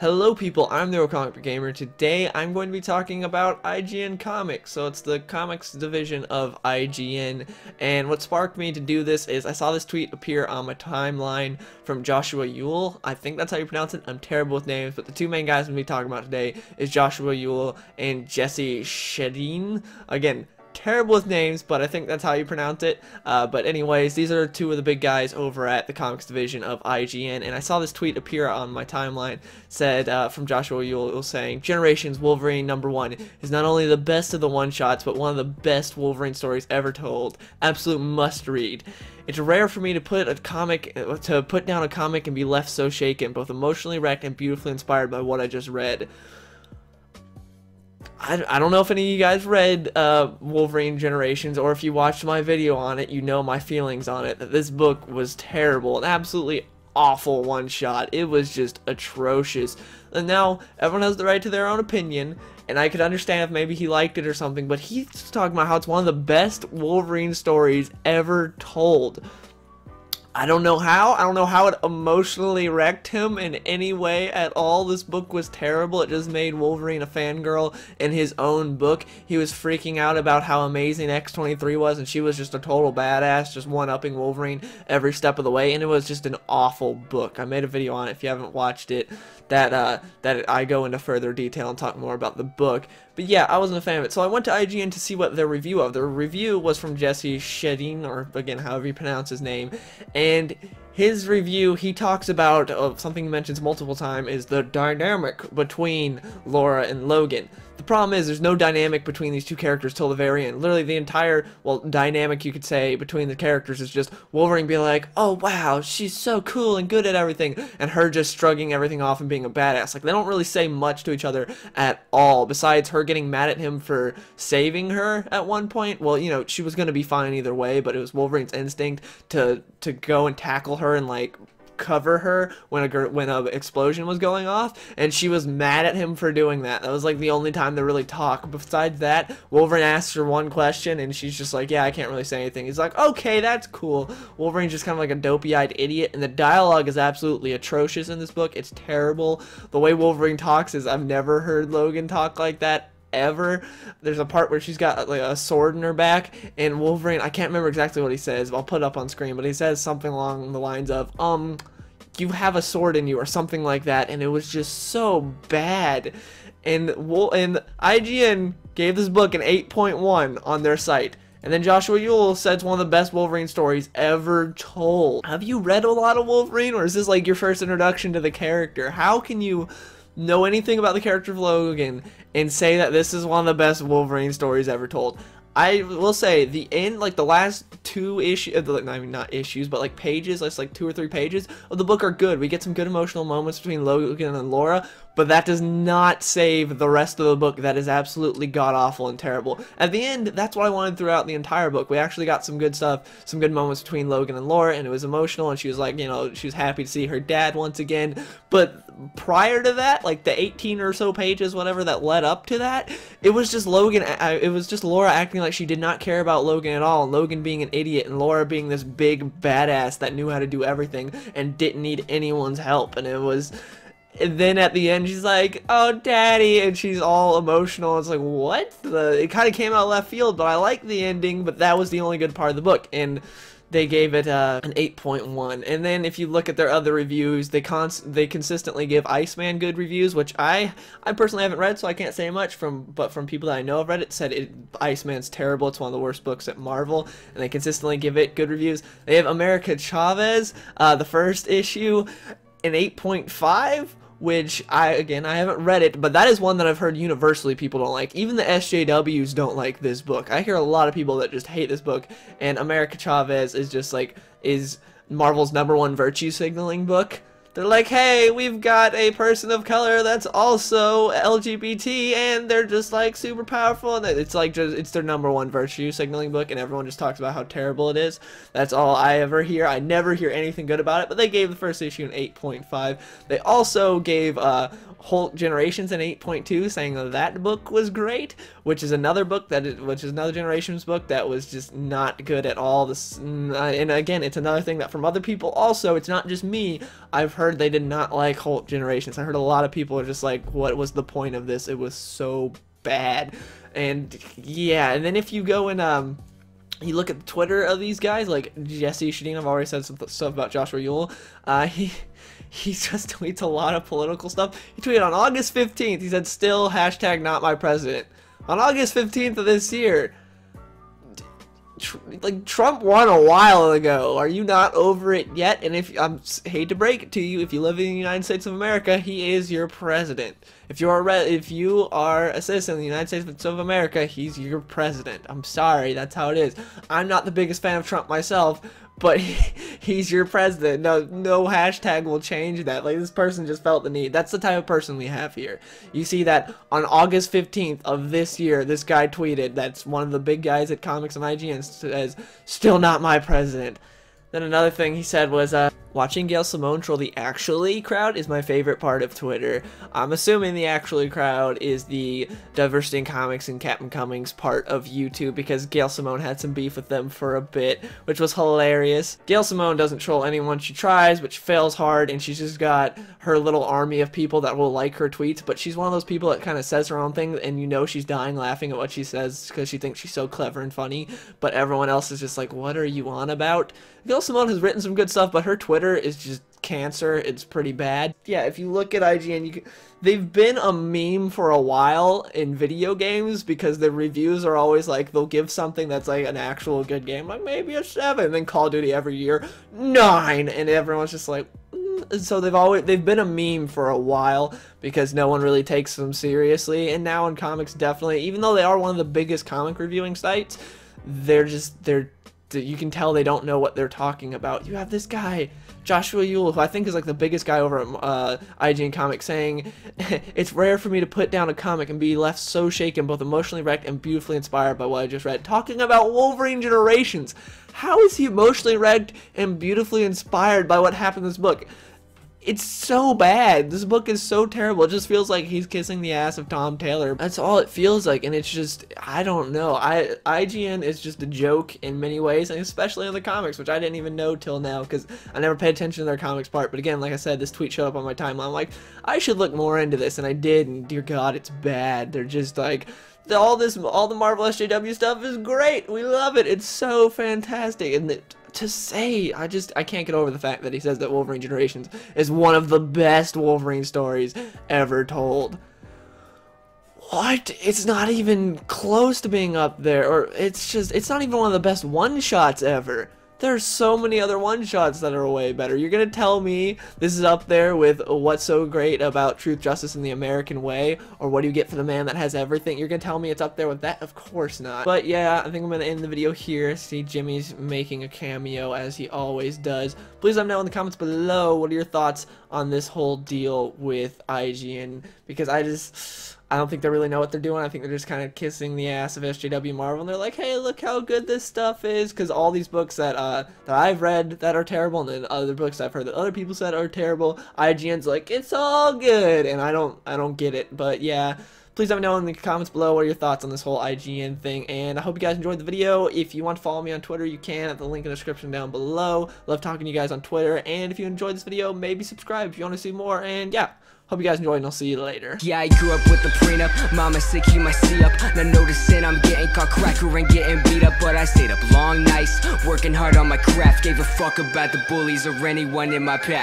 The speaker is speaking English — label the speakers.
Speaker 1: Hello people, I'm the Comic Book Gamer. Today I'm going to be talking about IGN Comics. So it's the comics division of IGN, and what sparked me to do this is I saw this tweet appear on my timeline from Joshua Yule. I think that's how you pronounce it. I'm terrible with names, but the two main guys I'm going to be talking about today is Joshua Yule and Jesse Shedin. Again, terrible with names, but I think that's how you pronounce it. But anyways, these are two of the big guys over at the comics division of IGN, and I saw this tweet appear on my timeline, said from Joshua Yule saying, Generations Wolverine #1 is not only the best of the one-shots, but one of the best Wolverine stories ever told. Absolute must-read. It's rare for me to put down a comic and be left so shaken, both emotionally wrecked and beautifully inspired by what I just read. I don't know if any of you guys read Wolverine Generations, or if you watched my video on it, you know my feelings on it, that this book was terrible, an absolutely awful one-shot. It was just atrocious. And now, everyone has the right to their own opinion, and I could understand if maybe he liked it or something, but he's talking about how it's one of the best Wolverine stories ever told. I don't know how it emotionally wrecked him in any way at all. This book was terrible. It just made Wolverine a fangirl in his own book. He was freaking out about how amazing X-23 was, and she was just a total badass, just one-upping Wolverine every step of the way, and it was just an awful book. I made a video on it if you haven't watched it, that I go into further detail and talk more about the book. But yeah, I wasn't a fan of it, so I went to IGN to see what their review of. The review was from Jesse Shedin, or again, however you pronounce his name, and his review, he talks about something he mentions multiple times, is the dynamic between Laura and Logan. The problem is there's no dynamic between these two characters till the very end. Literally the entire, well, dynamic you could say between the characters is just Wolverine being like, oh wow, she's so cool and good at everything, and her just shrugging everything off and being a badass. Like, they don't really say much to each other at all, besides her getting mad at him for saving her at one point. Well, you know, she was going to be fine either way, but it was Wolverine's instinct to go and tackle her and like cover her when a explosion was going off, and she was mad at him for doing that. That was like the only time they really talk. Besides that, Wolverine asks her one question and she's just like, yeah, I can't really say anything. He's like, okay, that's cool. Wolverine's just kind of like a dopey-eyed idiot, and the dialogue is absolutely atrocious in this book. It's terrible. The way Wolverine talks is, I've never heard Logan talk like that ever. There's a part where she's got like a sword in her back, and Wolverine, I can't remember exactly what he says, but I'll put it up on screen, but he says something along the lines of, you have a sword in you, or something like that, and it was just so bad. And IGN gave this book an 8.1 on their site. And then Joshua Yule said it's one of the best Wolverine stories ever told. Have you read a lot of Wolverine, or is this like your first introduction to the character? How can you know anything about the character of Logan and say that this is one of the best Wolverine stories ever told? I will say the end, like the last two issues, I mean not issues, but like pages, like 2 or 3 pages of the book are good. We get some good emotional moments between Logan and Laura, but that does not save the rest of the book. That is absolutely god-awful and terrible. At the end, that's what I wanted throughout the entire book. We actually got some good stuff, some good moments between Logan and Laura, and it was emotional, and she was like, you know, she was happy to see her dad once again. But prior to that, like the 18 or so pages, whatever, that led up to that, it was just Laura acting like she did not care about Logan at all, and Logan being an idiot, and Laura being this big badass that knew how to do everything and didn't need anyone's help. And then at the end she's like, oh daddy, and she's all emotional. It's like, what? It kind of came out of left field, but I like the ending, but that was the only good part of the book, and they gave it an 8.1. And then if you look at their other reviews, they consistently give Iceman good reviews, which I personally haven't read, so I can't say much, but from people that I know have read it, said Iceman's terrible. It's one of the worst books at Marvel, and they consistently give it good reviews. They have America Chavez, the first issue, an 8.5. Which, I haven't read it, but that is one that I've heard universally people don't like. Even the SJWs don't like this book. I hear a lot of people that just hate this book, and America Chavez is just like, is Marvel's #1 virtue signaling book. They're like, hey, we've got a person of color that's also LGBT, and they're just like super powerful, and it's like it's their #1 virtue signaling book, and everyone just talks about how terrible it is. That's all I ever hear. I never hear anything good about it, but they gave the first issue an 8.5. They also gave Whole Generations in 8.2, saying that book was great, which is another book which is another Generations book that was just not good at all. This, and again, it's another thing that from other people also, it's not just me. I've heard they did not like Whole Generations. I heard a lot of people are just like, what was the point of this? It was so bad. And yeah, and then if you go and you look at the Twitter of these guys, like Jesse Shadeen, I've already said some stuff about Joshua Yule. He just tweets a lot of political stuff. He tweeted on August 15th, he said, still hashtag not my president. On August 15th of this year, like, Trump won a while ago. Are you not over it yet? And if hate to break it to you, if you live in the United States of America, he is your president. If you are a citizen of the United States of America, he's your president. I'm sorry, that's how it is. I'm not the biggest fan of Trump myself, but he's your president. No hashtag will change that. Like, this person just felt the need. That's the type of person we have here. You see that on August 15th of this year, this guy tweeted, that's one of the big guys at Comics and IGN, says, still not my president. Then another thing he said was, watching Gail Simone troll the Actually crowd is my favorite part of Twitter. I'm assuming the Actually crowd is the Diversity in Comics and Captain Cummings part of YouTube, because Gail Simone had some beef with them for a bit, which was hilarious. Gail Simone doesn't troll anyone she tries, but she fails hard, and she's just got her little army of people that will like her tweets, but she's one of those people that kind of says her own thing, and you know she's dying laughing at what she says because she thinks she's so clever and funny, but everyone else is just like, what are you on about? Gail Simone has written some good stuff, but her Twitter is just cancer. It's pretty bad. Yeah, if you look at IGN, they've been a meme for a while in video games, because the reviews are always like, they'll give something that's like an actual good game, like maybe a 7, and then Call of Duty every year, 9, and everyone's just like, So they've been a meme for a while, because no one really takes them seriously, and now in comics, definitely, even though they are one of the biggest comic reviewing sites, you can tell they don't know what they're talking about. You have this guy, Joshua Yule, who I think is like the biggest guy over at IGN Comics, saying, it's rare for me to put down a comic and be left so shaken, both emotionally wrecked and beautifully inspired by what I just read. Talking about Wolverine Generations. How is he emotionally wrecked and beautifully inspired by what happened in this book? It's so bad. This book is so terrible. It just feels like he's kissing the ass of Tom Taylor. That's all it feels like, and it's just, I don't know. IGN is just a joke in many ways, and especially in the comics, which I didn't even know till now, because I never paid attention to their comics part. But again, like I said, this tweet showed up on my timeline. I'm like, I should look more into this, and I did, and dear God, it's bad. They're just like, all the Marvel SJW stuff is great. We love it. It's so fantastic. And to say, I can't get over the fact that he says that Wolverine Generations is one of the best Wolverine stories ever told. What? It's not even close to being up there, or it's not even one of the best one-shots ever. There's so many other one-shots that are way better. You're gonna tell me this is up there with What's So Great About Truth, Justice, and the American Way, or What Do You Get for the Man That Has Everything? You're gonna tell me it's up there with that? Of course not. But yeah, I think I'm gonna end the video here. See, Jimmy's making a cameo, as he always does. Please let me know in the comments below, what are your thoughts on this whole deal with IGN, because I don't think they really know what they're doing. I think they're just kind of kissing the ass of SJW Marvel, and they're like, hey, look how good this stuff is, because all these books that I've read that are terrible, and then other books I've heard that other people said are terrible, IGN's like, it's all good, and I don't get it. But yeah, please let me know in the comments below what are your thoughts on this whole IGN thing, and I hope you guys enjoyed the video. If you want to follow me on Twitter, you can at the link in the description down below. Love talking to you guys on Twitter, and if you enjoyed this video, maybe subscribe if you want to see more, and yeah. Hope you guys enjoyed, and I'll see you later.
Speaker 2: Yeah, I grew up with the prenup. Mama said keep my C up. Now noticing I'm getting caught cracker and getting beat up, but I stayed up long nights, working hard on my craft. Gave a fuck about the bullies or anyone in my path.